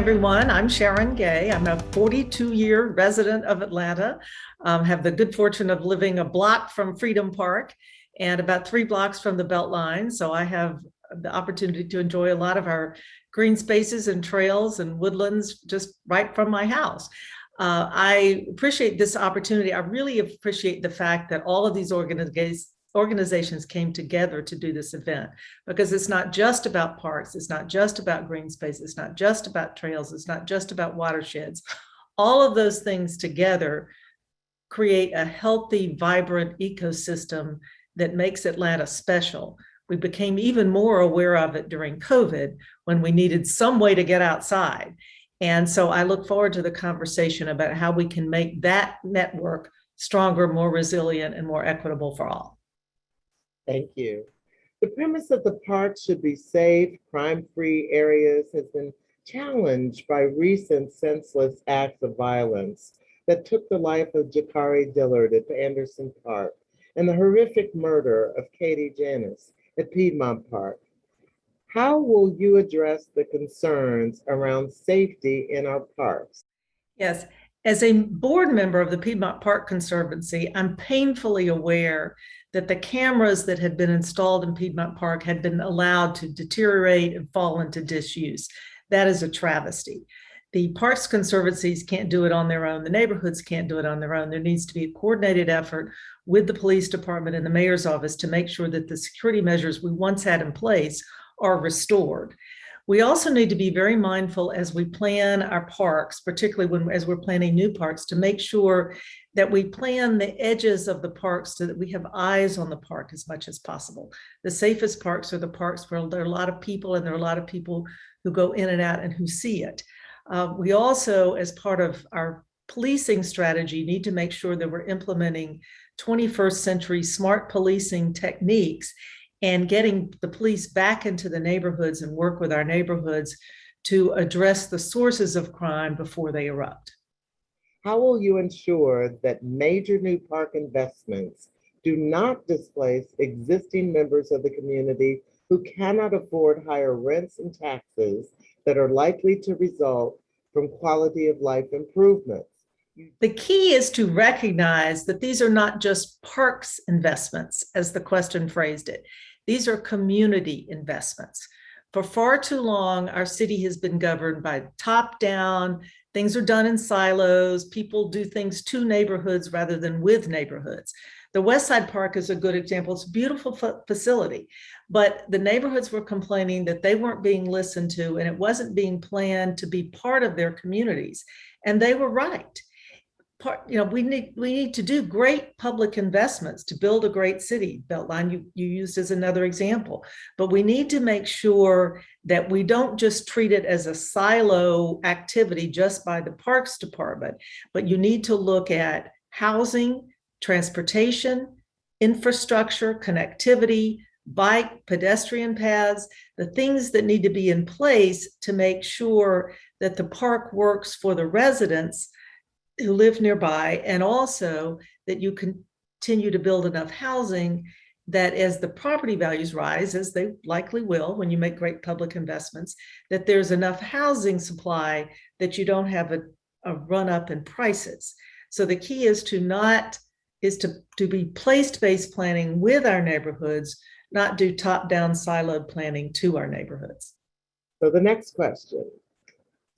everyone. I'm Sharon Gay. I'm a 42-year resident of Atlanta. Have the good fortune of living a block from Freedom Park and about 3 blocks from the Beltline. So I have the opportunity to enjoy a lot of our green spaces and trails and woodlands just right from my house. I appreciate this opportunity. I really appreciate the fact that all of these organizations came together to do this event, because it's not just about parks, it's not just about green space, it's not just about trails, it's not just about watersheds. All of those things together create a healthy, vibrant ecosystem that makes Atlanta special. We became even more aware of it during COVID when we needed some way to get outside. And so I look forward to the conversation about how we can make that network stronger, more resilient, and more equitable for all. Thank you. The premise that the parks should be safe, crime-free areas has been challenged by recent senseless acts of violence that took the life of Jakari Dillard at Anderson Park and the horrific murder of Katie Janis at Piedmont Park. How will you address the concerns around safety in our parks? Yes. As a board member of the Piedmont Park Conservancy, I'm painfully aware that the cameras that had been installed in Piedmont Park had been allowed to deteriorate and fall into disuse. That is a travesty. The Parks Conservancies can't do it on their own. The neighborhoods can't do it on their own. There needs to be a coordinated effort with the police department and the mayor's office to make sure that the security measures we once had in place are restored. We also need to be very mindful as we plan our parks, particularly as we're planning new parks, to make sure that we plan the edges of the parks so that we have eyes on the park as much as possible. The safest parks are the parks where there are a lot of people, and there are a lot of people who go in and out and who see it. We also, as part of our policing strategy, need to make sure that we're implementing 21st century smart policing techniques and getting the police back into the neighborhoods and work with our neighborhoods to address the sources of crime before they erupt. How will you ensure that major new park investments do not displace existing members of the community who cannot afford higher rents and taxes that are likely to result from quality of life improvements? The key is to recognize that these are not just parks investments, as the question phrased it. These are community investments. For far too long, our city has been governed by top down. Things are done in silos. People do things to neighborhoods rather than with neighborhoods. The West Side Park is a good example. It's a beautiful facility, but the neighborhoods were complaining that they weren't being listened to and it wasn't being planned to be part of their communities. And they were right. We need to do great public investments to build a great city. Beltline you used as another example, but we need to make sure that we don't just treat it as a silo activity just by the Parks Department, but you need to look at housing, transportation, infrastructure, connectivity, bike, pedestrian paths, the things that need to be in place to make sure that the park works for the residents who live nearby, and also that you continue to build enough housing that as the property values rise, as they likely will when you make great public investments, that there's enough housing supply that you don't have a run up in prices. So the key is to be place-based planning with our neighborhoods, not do top-down siloed planning to our neighborhoods. So the next question,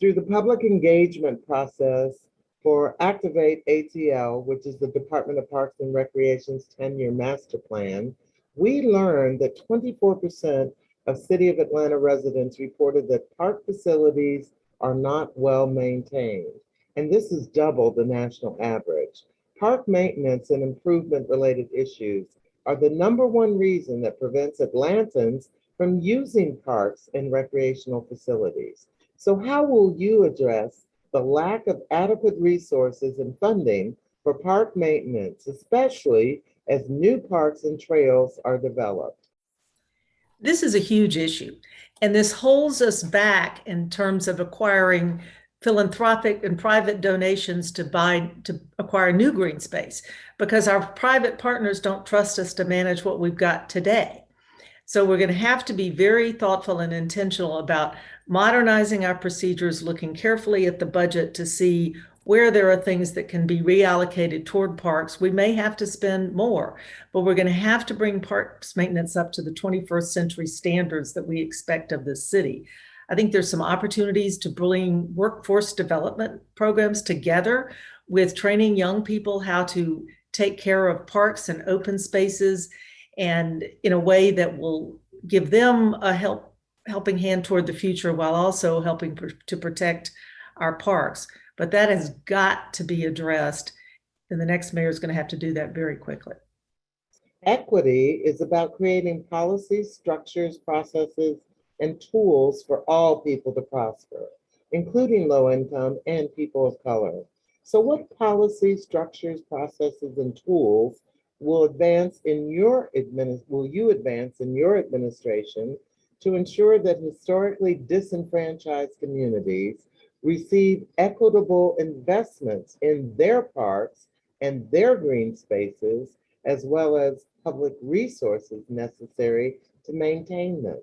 through the public engagement process for Activate ATL, which is the Department of Parks and Recreation's 10-year master plan, we learned that 24% of City of Atlanta residents reported that park facilities are not well maintained. And this is double the national average. Park maintenance and improvement related issues are the #1 reason that prevents Atlantans from using parks and recreational facilities. So how will you address the lack of adequate resources and funding for park maintenance, especially as new parks and trails are developed? This is a huge issue, and this holds us back in terms of acquiring philanthropic and private donations to acquire new green space, because our private partners don't trust us to manage what we've got today. So we're going to have to be very thoughtful and intentional about modernizing our procedures, looking carefully at the budget to see where there are things that can be reallocated toward parks. We may have to spend more, but we're going to have to bring parks maintenance up to the 21st century standards that we expect of this city. I think there's some opportunities to bring workforce development programs together with training young people how to take care of parks and open spaces, and in a way that will give them a helping hand toward the future while also helping to protect our parks. But that has got to be addressed, and the next mayor is going to have to do that very quickly. Equity is about creating policies, structures, processes, and tools for all people to prosper, including low income and people of color. So what policies, structures, processes, and tools will you advance in your administration to ensure that historically disenfranchised communities receive equitable investments in their parks and their green spaces, as well as public resources necessary to maintain them?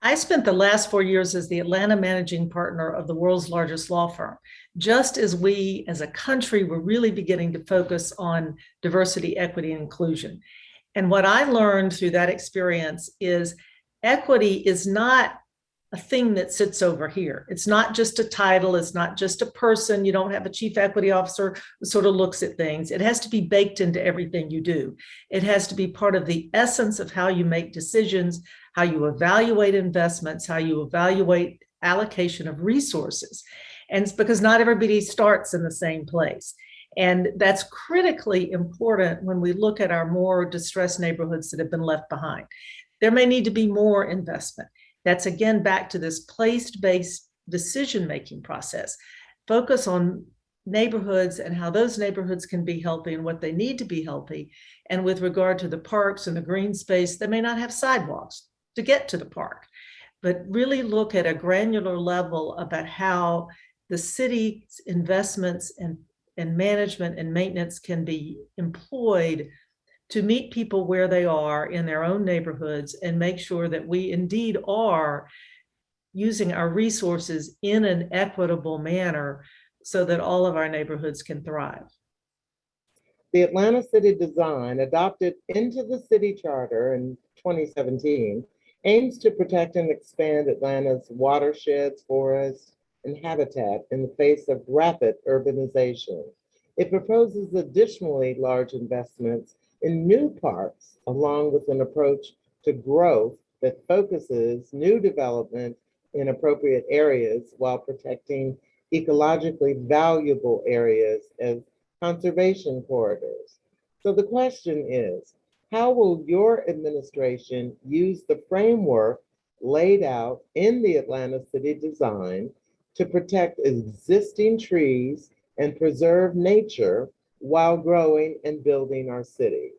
I spent the last 4 years as the Atlanta managing partner of the world's largest law firm, just as we as a country were really beginning to focus on diversity, equity, and inclusion. And what I learned through that experience is equity is not a thing that sits over here. It's not just a title. It's not just a person. You don't have a chief equity officer who sort of looks at things. It has to be baked into everything you do. It has to be part of the essence of how you make decisions, how you evaluate investments, how you evaluate allocation of resources. And it's because not everybody starts in the same place. And that's critically important when we look at our more distressed neighborhoods that have been left behind. There may need to be more investment. That's again back to this place-based decision-making process. Focus on neighborhoods and how those neighborhoods can be healthy and what they need to be healthy. And with regard to the parks and the green space, they may not have sidewalks to get to the park, but really look at a granular level about how the city's investments and management and maintenance can be employed to meet people where they are in their own neighborhoods and make sure that we indeed are using our resources in an equitable manner so that all of our neighborhoods can thrive. The Atlanta City Design, adopted into the city charter in 2017, aims to protect and expand Atlanta's watersheds, forests, and habitat in the face of rapid urbanization. It proposes additionally large investments in new parks, along with an approach to growth that focuses new development in appropriate areas while protecting ecologically valuable areas as conservation corridors. So the question is, how will your administration use the framework laid out in the Atlanta City Design to protect existing trees and preserve nature while growing and building our city?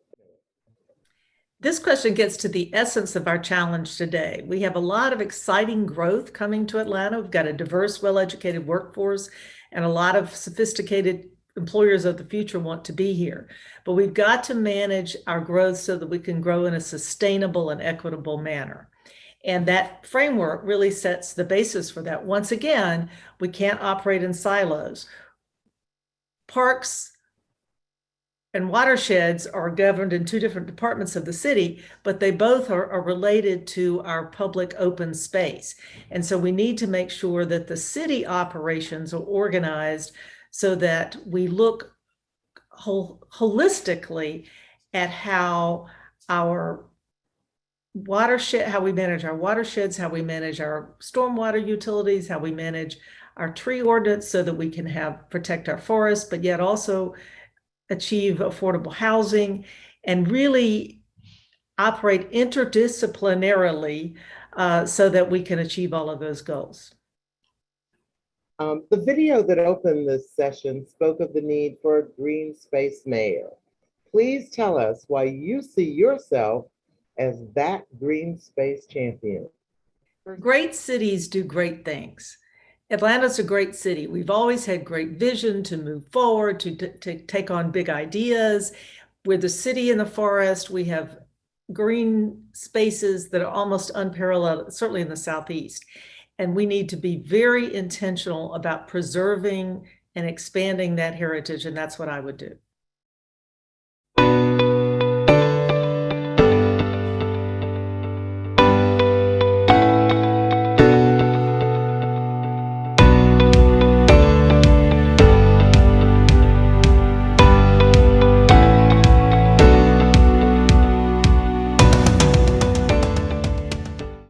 This question gets to the essence of our challenge today. We have a lot of exciting growth coming to Atlanta. We've got a diverse, well-educated workforce, and a lot of sophisticated employers of the future want to be here. But we've got to manage our growth so that we can grow in a sustainable and equitable manner. And that framework really sets the basis for that. Once again, we can't operate in silos. Parks and watersheds are governed in two different departments of the city, but they both are related to our public open space. And so we need to make sure that the city operations are organized so that we look holistically at how our watershed, how we manage our watersheds, how we manage our stormwater utilities, how we manage our tree ordinance so that we can protect our forests, but yet also achieve affordable housing and really operate interdisciplinarily so that we can achieve all of those goals. The video that opened this session spoke of the need for a green space mayor. Please tell us why you see yourself as that green space champion. Great cities do great things. Atlanta's a great city. We've always had great vision to move forward, to take on big ideas. We're the city in the forest. We have green spaces that are almost unparalleled, certainly in the Southeast. And we need to be very intentional about preserving and expanding that heritage, and that's what I would do.